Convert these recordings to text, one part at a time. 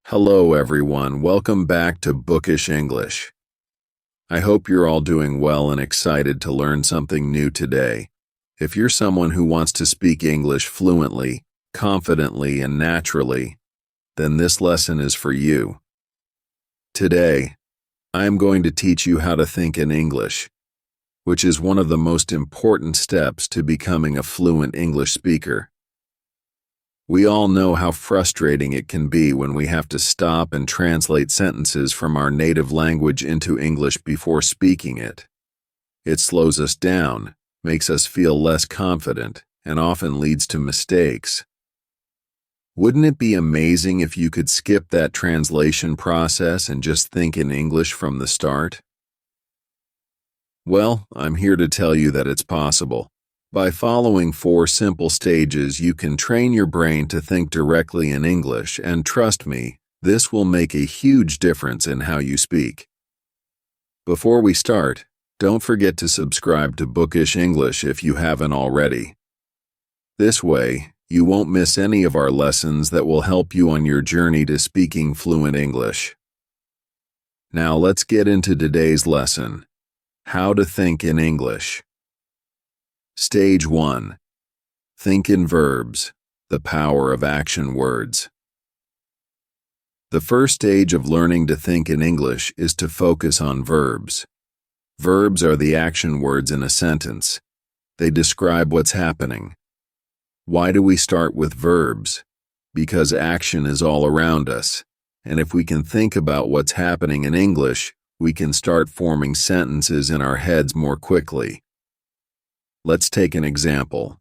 Hello everyone, welcome back to Bookish English. I hope you're all doing well and excited to learn something new today. If you're someone who wants to speak English fluently, confidently, and naturally, then this lesson is for you. Today, I am going to teach you how to think in English, which is one of the most important steps to becoming a fluent English speaker. We all know how frustrating it can be when we have to stop and translate sentences from our native language into English before speaking it. It slows us down, makes us feel less confident, and often leads to mistakes. Wouldn't it be amazing if you could skip that translation process and just think in English from the start? Well, I'm here to tell you that it's possible. By following 4 simple stages, you can train your brain to think directly in English, and trust me, this will make a huge difference in how you speak. Before we start, don't forget to subscribe to Bookish English if you haven't already. This way, you won't miss any of our lessons that will help you on your journey to speaking fluent English. Now let's get into today's lesson: how to think in English. Stage 1. Think in verbs, the power of action words. The first stage of learning to think in English is to focus on verbs. Verbs are the action words in a sentence. They describe what's happening. Why do we start with verbs? Because action is all around us, and if we can think about what's happening in English, we can start forming sentences in our heads more quickly. Let's take an example.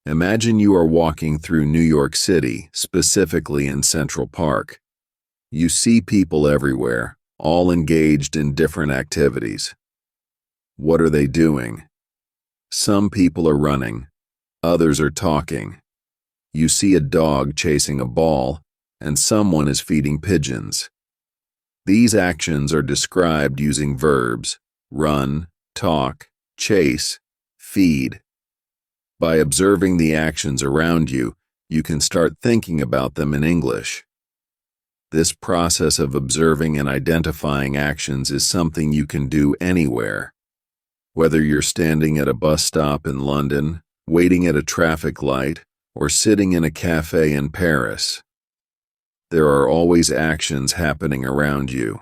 Imagine you are walking through New York City, specifically in Central Park. You see people everywhere, all engaged in different activities. What are they doing? Some people are running, others are talking. You see a dog chasing a ball, and someone is feeding pigeons. These actions are described using verbs: run, talk, chase, feed. By observing the actions around you, you can start thinking about them in English. This process of observing and identifying actions is something you can do anywhere. Whether you're standing at a bus stop in London, waiting at a traffic light, or sitting in a cafe in Paris, there are always actions happening around you.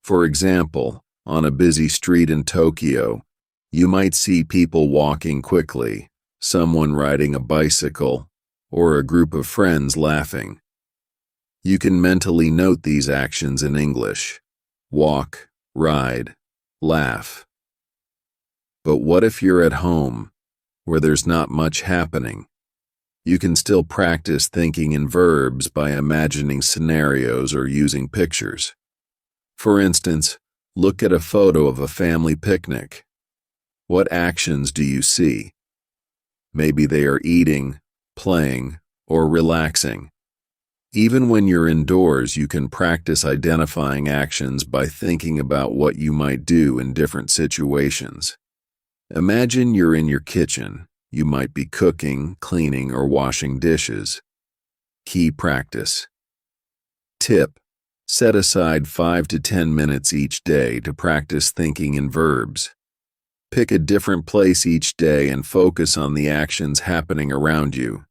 For example, on a busy street in Tokyo, you might see people walking quickly, someone riding a bicycle, or a group of friends laughing. You can mentally note these actions in English: walk, ride, laugh. But what if you're at home, where there's not much happening? You can still practice thinking in verbs by imagining scenarios or using pictures. For instance, look at a photo of a family picnic. What actions do you see? Maybe they are eating, playing, or relaxing. Even when you're indoors, you can practice identifying actions by thinking about what you might do in different situations. Imagine you're in your kitchen. You might be cooking, cleaning, or washing dishes. Key practice. Tip: set aside 5 to 10 minutes each day to practice thinking in verbs. Pick a different place each day and focus on the actions happening around you.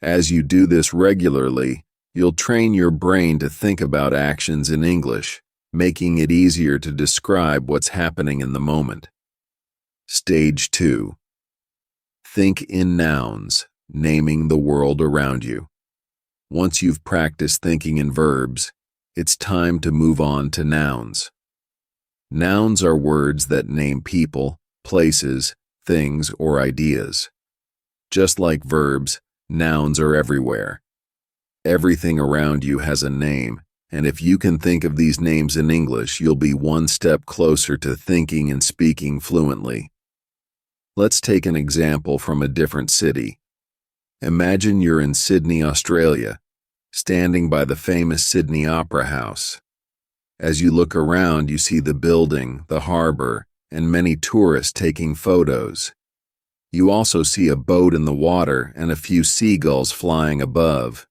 As you do this regularly, you'll train your brain to think about actions in English, making it easier to describe what's happening in the moment. Stage 2. Think in nouns, naming the world around you. Once you've practiced thinking in verbs, it's time to move on to nouns. Nouns are words that name people, places, things, or ideas. Just like verbs, nouns are everywhere. Everything around you has a name, and if you can think of these names in English, you'll be one step closer to thinking and speaking fluently. Let's take an example from a different city. Imagine you're in Sydney, Australia, standing by the famous Sydney Opera House. As you look around, you see the building, the harbor, and many tourists taking photos. You also see a boat in the water and a few seagulls flying above.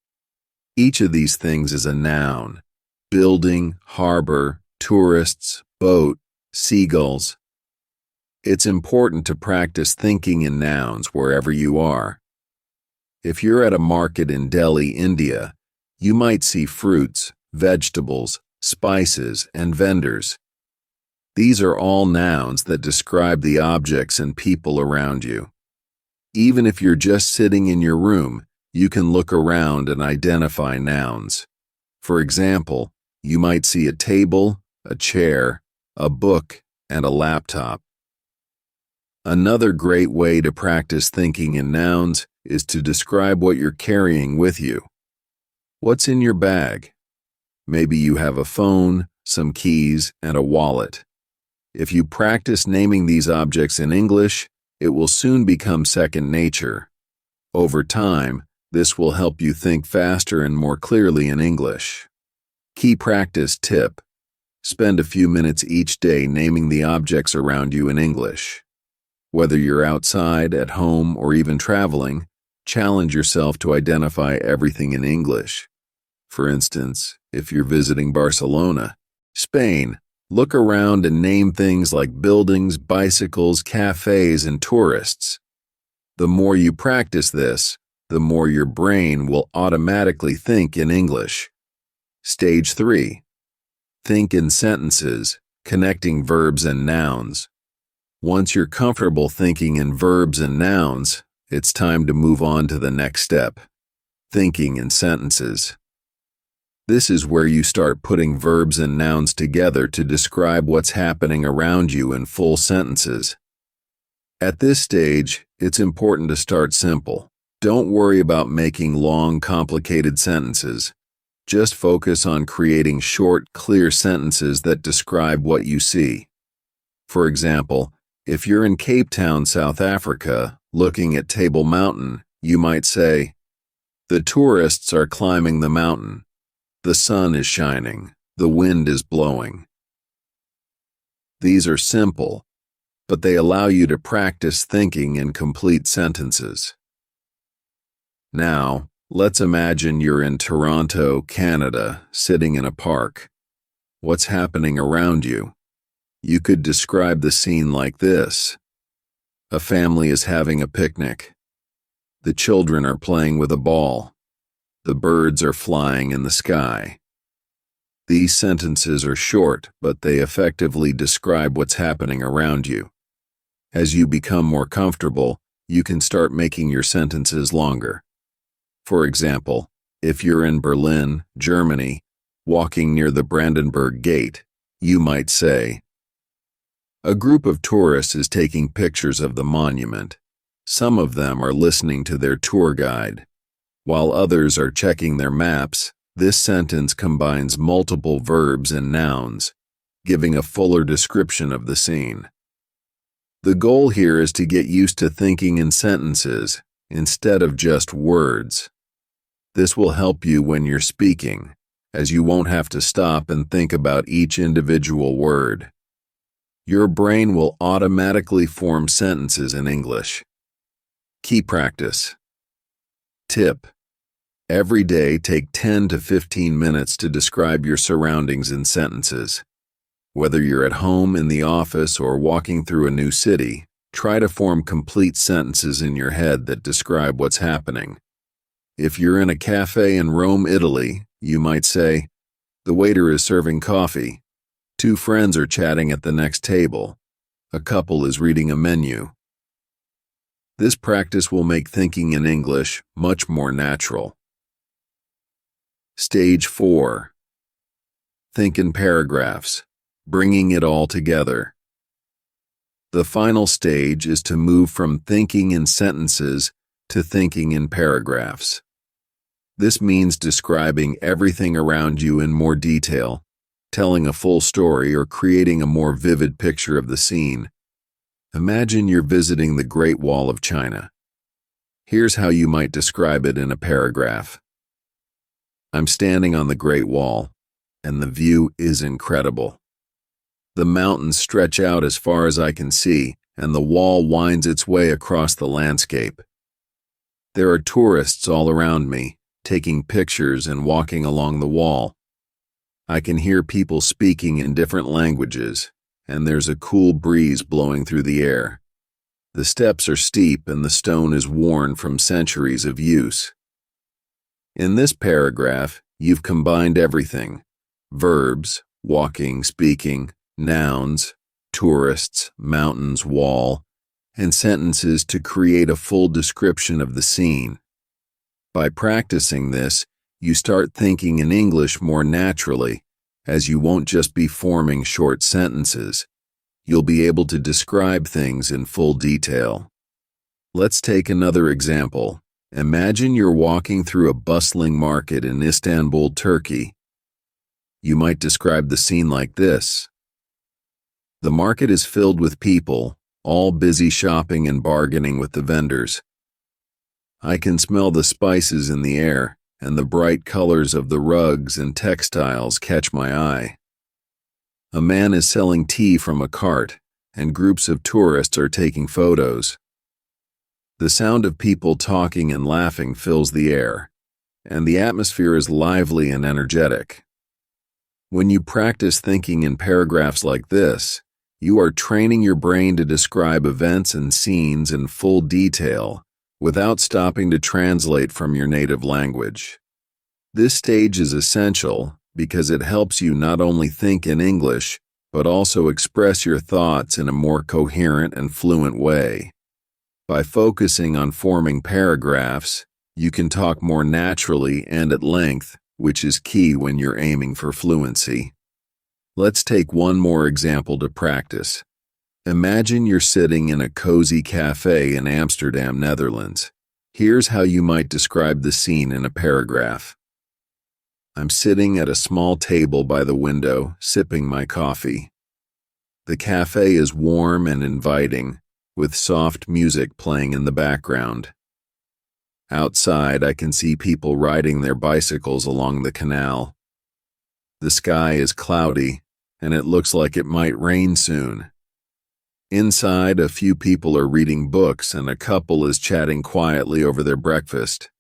Each of these things is a noun: building, harbor, tourists, boat, seagulls. It's important to practice thinking in nouns wherever you are. If you're at a market in Delhi, India, you might see fruits, vegetables, spices, and vendors. These are all nouns that describe the objects and people around you. Even if you're just sitting in your room, you can look around and identify nouns. For example, you might see a table, a chair, a book, and a laptop. Another great way to practice thinking in nouns is to describe what you're carrying with you. What's in your bag? Maybe you have a phone, some keys, and a wallet. If you practice naming these objects in English, it will soon become second nature. Over time, this will help you think faster and more clearly in English. Key practice tip: spend a few minutes each day naming the objects around you in English. Whether you're outside, at home, or even traveling, challenge yourself to identify everything in English. For instance, if you're visiting Barcelona, Spain, look around and name things like buildings, bicycles, cafes, and tourists. The more you practice this, the more your brain will automatically think in English. Stage 3. Think in sentences, connecting verbs and nouns. Once you're comfortable thinking in verbs and nouns, it's time to move on to the next step: thinking in sentences. This is where you start putting verbs and nouns together to describe what's happening around you in full sentences. At this stage, it's important to start simple. Don't worry about making long, complicated sentences. Just focus on creating short, clear sentences that describe what you see. For example, if you're in Cape Town, South Africa, looking at Table Mountain, you might say, "The tourists are climbing the mountain. The sun is shining. The wind is blowing." These are simple, but they allow you to practice thinking in complete sentences. Now, let's imagine you're in Toronto, Canada, sitting in a park. What's happening around you? You could describe the scene like this: a family is having a picnic. The children are playing with a ball. The birds are flying in the sky. These sentences are short, but they effectively describe what's happening around you. As you become more comfortable, you can start making your sentences longer. For example, if you're in Berlin, Germany, walking near the Brandenburg Gate, you might say, "A group of tourists is taking pictures of the monument. Some of them are listening to their tour guide. While others are checking their maps." This sentence combines multiple verbs and nouns, giving a fuller description of the scene. The goal here is to get used to thinking in sentences instead of just words. This will help you when you're speaking, as you won't have to stop and think about each individual word. Your brain will automatically form sentences in English. Key practice. Tip: every day take 10 to 15 minutes to describe your surroundings in sentences. Whether you're at home, in the office, or walking through a new city, try to form complete sentences in your head that describe what's happening. If you're in a cafe in Rome, Italy, you might say, "The waiter is serving coffee. Two friends are chatting at the next table. A couple is reading a menu." This practice will make thinking in English much more natural. Stage 4. Think in paragraphs, bringing it all together. The final stage is to move from thinking in sentences to thinking in paragraphs. This means describing everything around you in more detail, telling a full story, or creating a more vivid picture of the scene. Imagine you're visiting the Great Wall of China. Here's how you might describe it in a paragraph. I'm standing on the Great Wall, and the view is incredible. The mountains stretch out as far as I can see, and the wall winds its way across the landscape. There are tourists all around me, taking pictures and walking along the wall. I can hear people speaking in different languages, and there's a cool breeze blowing through the air. The steps are steep and the stone is worn from centuries of use. In this paragraph, you've combined everything: verbs, walking, speaking, nouns, tourists, mountains, wall, and sentences to create a full description of the scene. By practicing this, you start thinking in English more naturally, as you won't just be forming short sentences. You'll be able to describe things in full detail. Let's take another example. Imagine you're walking through a bustling market in Istanbul, Turkey. You might describe the scene like this. The market is filled with people, all busy shopping and bargaining with the vendors. I can smell the spices in the air, and the bright colors of the rugs and textiles catch my eye. A man is selling tea from a cart, and groups of tourists are taking photos. The sound of people talking and laughing fills the air, and the atmosphere is lively and energetic. When you practice thinking in paragraphs like this, you are training your brain to describe events and scenes in full detail without stopping to translate from your native language. This stage is essential because it helps you not only think in English, but also express your thoughts in a more coherent and fluent way. By focusing on forming paragraphs, you can talk more naturally and at length, which is key when you're aiming for fluency. Let's take one more example to practice. Imagine you're sitting in a cozy cafe in Amsterdam, Netherlands. Here's how you might describe the scene in a paragraph. I'm sitting at a small table by the window, sipping my coffee. The cafe is warm and inviting, with soft music playing in the background. Outside, I can see people riding their bicycles along the canal. The sky is cloudy, and it looks like it might rain soon. Inside, a few people are reading books and a couple is chatting quietly over their breakfast.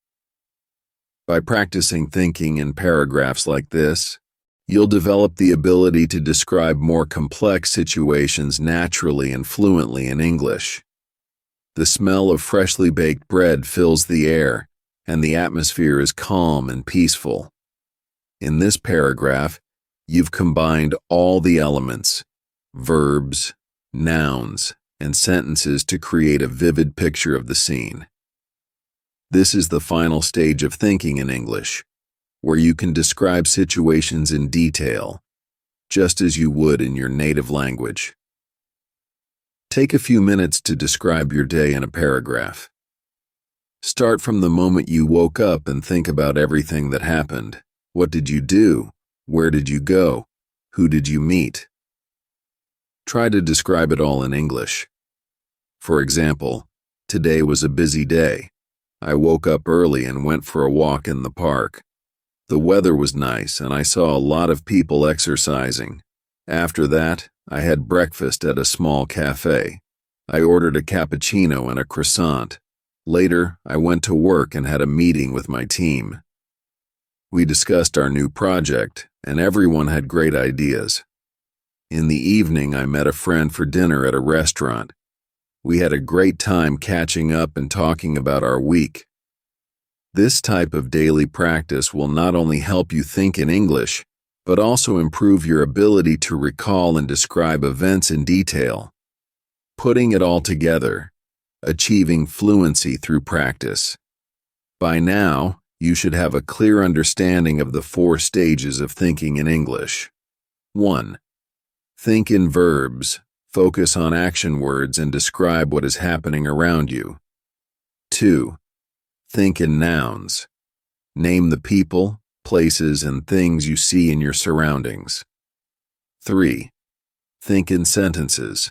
By practicing thinking in paragraphs like this, you'll develop the ability to describe more complex situations naturally and fluently in English. The smell of freshly baked bread fills the air, and the atmosphere is calm and peaceful. In this paragraph, you've combined all the elements, verbs, nouns, and sentences to create a vivid picture of the scene. This is the final stage of thinking in English, where you can describe situations in detail, just as you would in your native language. Take a few minutes to describe your day in a paragraph. Start from the moment you woke up and think about everything that happened. What did you do? Where did you go? Who did you meet? Try to describe it all in English. For example, today was a busy day. I woke up early and went for a walk in the park. The weather was nice and I saw a lot of people exercising. After that, I had breakfast at a small cafe. I ordered a cappuccino and a croissant. Later, I went to work and had a meeting with my team. We discussed our new project, and everyone had great ideas. In the evening, I met a friend for dinner at a restaurant. We had a great time catching up and talking about our week. This type of daily practice will not only help you think in English, but also improve your ability to recall and describe events in detail. Putting it all together, achieving fluency through practice. By now, you should have a clear understanding of the 4 stages of thinking in English. 1. Think in verbs. Focus on action words and describe what is happening around you. 2. Think in nouns. Name the people, places, and things you see in your surroundings. 3. Think in sentences.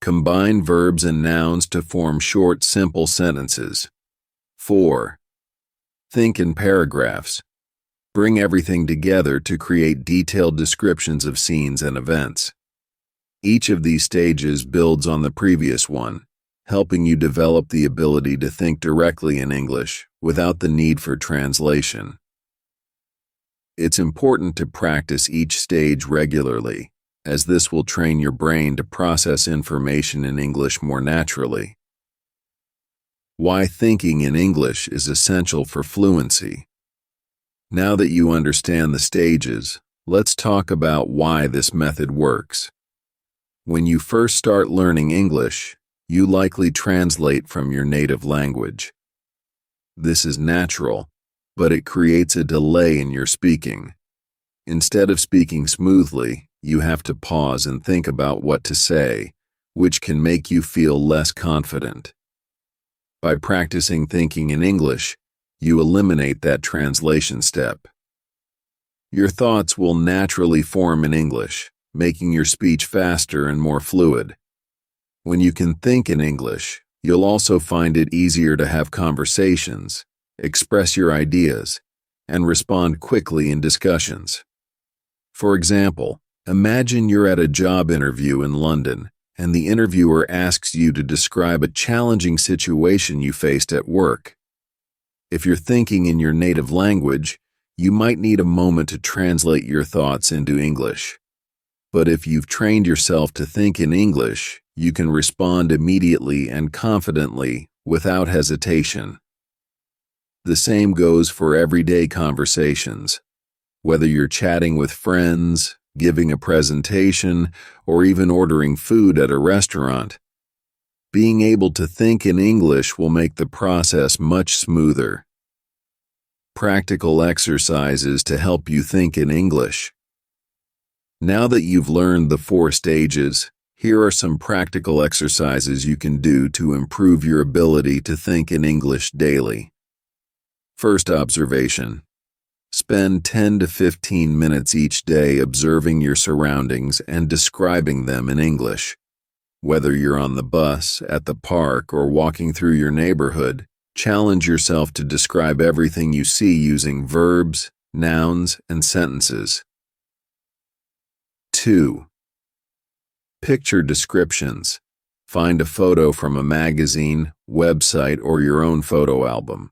Combine verbs and nouns to form short, simple sentences. 4. Think in paragraphs. Bring everything together to create detailed descriptions of scenes and events. Each of these stages builds on the previous one, helping you develop the ability to think directly in English without the need for translation. It's important to practice each stage regularly, as this will train your brain to process information in English more naturally. Why thinking in English is essential for fluency. Now that you understand the stages, let's talk about why this method works. When you first start learning English, you likely translate from your native language. This is natural, but it creates a delay in your speaking. Instead of speaking smoothly, you have to pause and think about what to say, which can make you feel less confident. By practicing thinking in English, you eliminate that translation step. Your thoughts will naturally form in English, making your speech faster and more fluid. When you can think in English, you'll also find it easier to have conversations, express your ideas, and respond quickly in discussions. For example, imagine you're at a job interview in London, and the interviewer asks you to describe a challenging situation you faced at work. If you're thinking in your native language, you might need a moment to translate your thoughts into English. But if you've trained yourself to think in English, you can respond immediately and confidently without hesitation. The same goes for everyday conversations. Whether you're chatting with friends, giving a presentation, or even ordering food at a restaurant, being able to think in English will make the process much smoother. Practical exercises to help you think in English. Now that you've learned the 4 stages, here are some practical exercises you can do to improve your ability to think in English daily. First observation. Spend 10 to 15 minutes each day observing your surroundings and describing them in English. Whether you're on the bus, at the park, or walking through your neighborhood, challenge yourself to describe everything you see using verbs, nouns, and sentences. 2. Picture descriptions. Find a photo from a magazine, website, or your own photo album.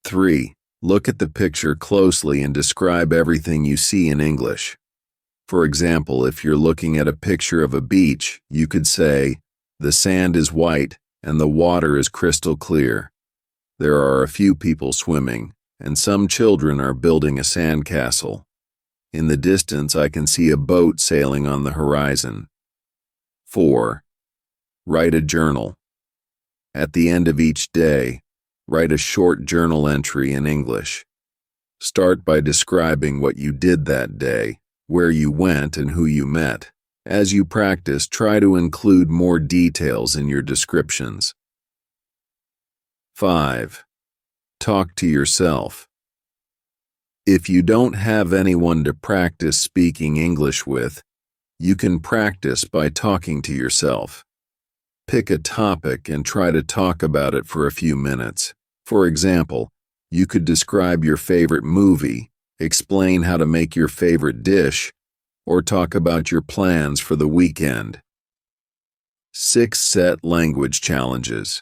3. Look at the picture closely and describe everything you see in English. For example, if you're looking at a picture of a beach, you could say, "The sand is white and the water is crystal clear. There are a few people swimming, and some children are building a sandcastle. In the distance, I can see a boat sailing on the horizon." 4. Write a journal. At the end of each day, write a short journal entry in English. Start by describing what you did that day, where you went, and who you met. As you practice, try to include more details in your descriptions. 5. Talk to yourself. If you don't have anyone to practice speaking English with, you can practice by talking to yourself. Pick a topic and try to talk about it for a few minutes. For example, you could describe your favorite movie, explain how to make your favorite dish, or talk about your plans for the weekend. 6 set language challenges.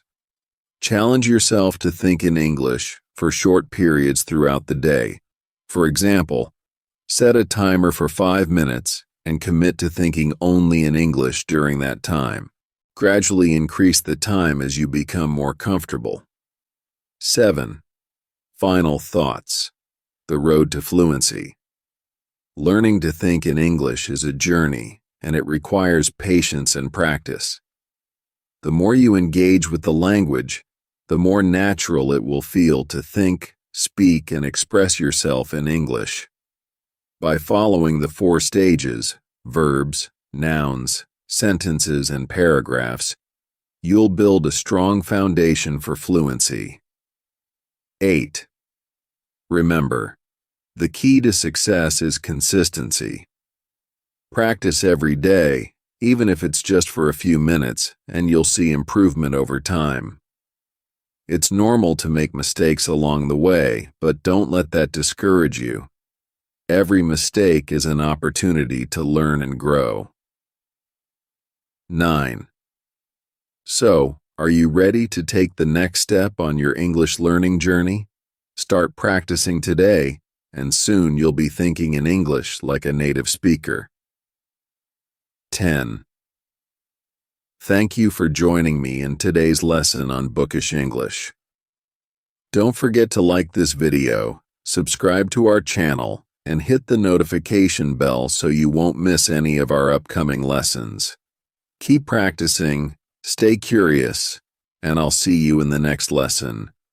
Challenge yourself to think in English for short periods throughout the day. For example, set a timer for 5 minutes and commit to thinking only in English during that time. Gradually increase the time as you become more comfortable. 7. Final thoughts. The road to fluency. Learning to think in English is a journey, and it requires patience and practice. The more you engage with the language, the more natural it will feel to think, speak, and express yourself in English. By following the 4 stages, verbs, nouns, sentences, and paragraphs, you'll build a strong foundation for fluency. 8. Remember, the key to success is consistency. Practice every day, even if it's just for a few minutes, and you'll see improvement over time. It's normal to make mistakes along the way, but don't let that discourage you. Every mistake is an opportunity to learn and grow. 9. So, Are you ready to take the next step on your English learning journey? Start practicing today, and soon you'll be thinking in English like a native speaker. 10. Thank you for joining me in today's lesson on Bookish English. Don't forget to like this video, subscribe to our channel, and hit the notification bell so you won't miss any of our upcoming lessons. Keep practicing, stay curious, and I'll see you in the next lesson.